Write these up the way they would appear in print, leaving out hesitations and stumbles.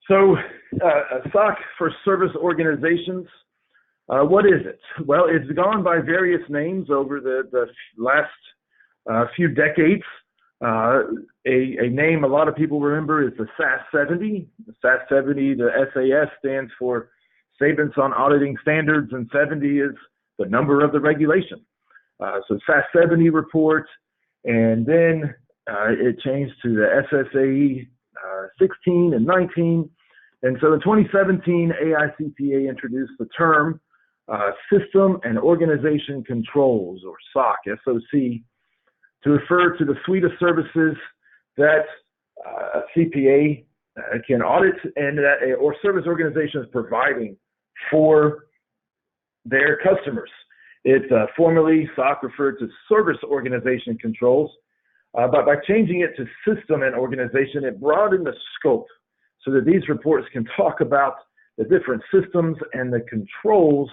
So, a SOC for service organizations, what is it? Well, it's gone by various names over the last few decades. A name a lot of people remember is the SAS 70. The SAS 70, the SAS stands for Statements on Auditing Standards, and 70 is the number of the regulation. So SAS 70 report, and then it changed to the SSAE 16 and 19. And so in 2017, AICPA introduced the term System and Organization Controls, or SOC, S-O-C, to refer to the suite of services that a CPA can audit and that or service organization is providing for their customers. It's formerly SOC referred to Service Organization Controls, but by changing it to System and Organization, it broadened the scope so that these reports can talk about the different systems and the controls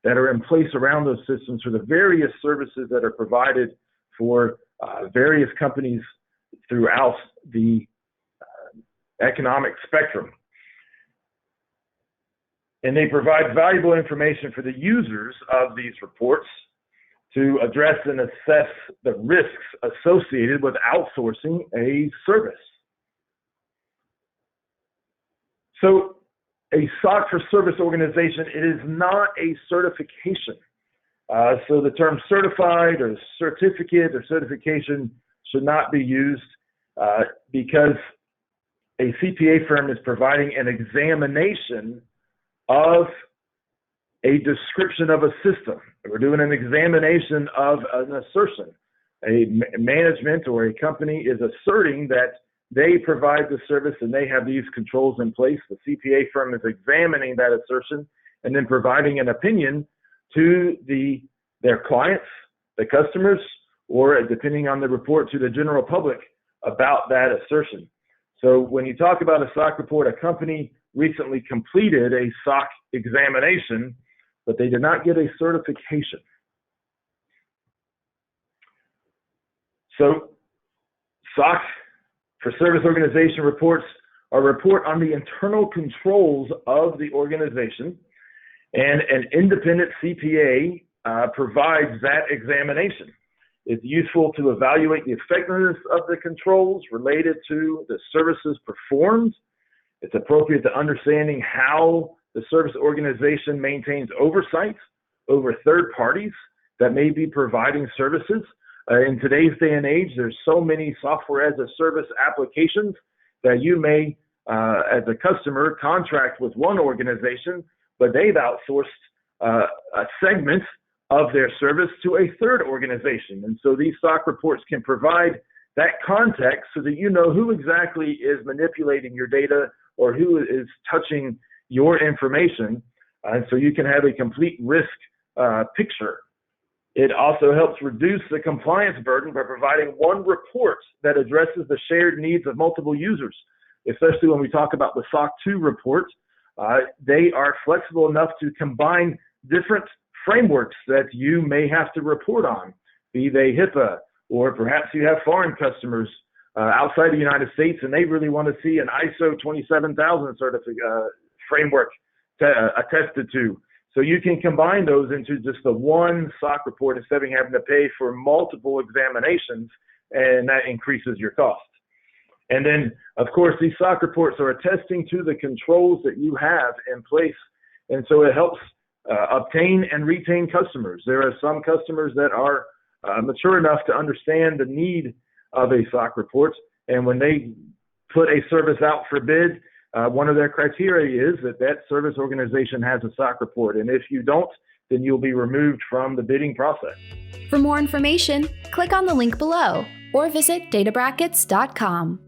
that are in place around those systems for the various services that are provided for various companies throughout the economic spectrum. And they provide valuable information for the users of these reports to address and assess the risks associated with outsourcing a service. So a SOC for service organization, it is not a certification. So the term certified or certificate or certification should not be used because a CPA firm is providing an examination of a description of a system. We're doing an examination of an assertion. A management or a company is asserting that they provide the service and they have these controls in place. The CPA firm is examining that assertion and then providing an opinion to their clients, the customers, or depending on the report, to the general public about that assertion. So when you talk about a SOC report, a company recently completed a SOC examination, but they did not get a certification. So SOC for service organization reports are a report on the internal controls of the organization, and an independent CPA provides that examination. It's useful to evaluate the effectiveness of the controls related to the services performed. It's appropriate to understanding how the service organization maintains oversight over third parties that may be providing services. In today's day and age, there's so many software as a service applications that you may, as a customer, contract with one organization, but they've outsourced a segment of their service to a third organization. And so these SOC reports can provide that context so that you know who exactly is manipulating your data or who is touching your information, and so you can have a complete risk picture. It also helps reduce the compliance burden by providing one report that addresses the shared needs of multiple users, especially when we talk about the SOC 2 report. They are flexible enough to combine different frameworks that you may have to report on, be they HIPAA, or perhaps you have foreign customers outside the United States and they really want to see an ISO 27000 framework attested to. So you can combine those into just the one SOC report instead of having to pay for multiple examinations, and that increases your cost. And then, of course, these SOC reports are attesting to the controls that you have in place, and so it helps obtain and retain customers. There are some customers that are mature enough to understand the need of a SOC report, and when they put a service out for bid, one of their criteria is that service organization has a SOC report, and if you don't, then you'll be removed from the bidding process. For more information, click on the link below or visit databrackets.com.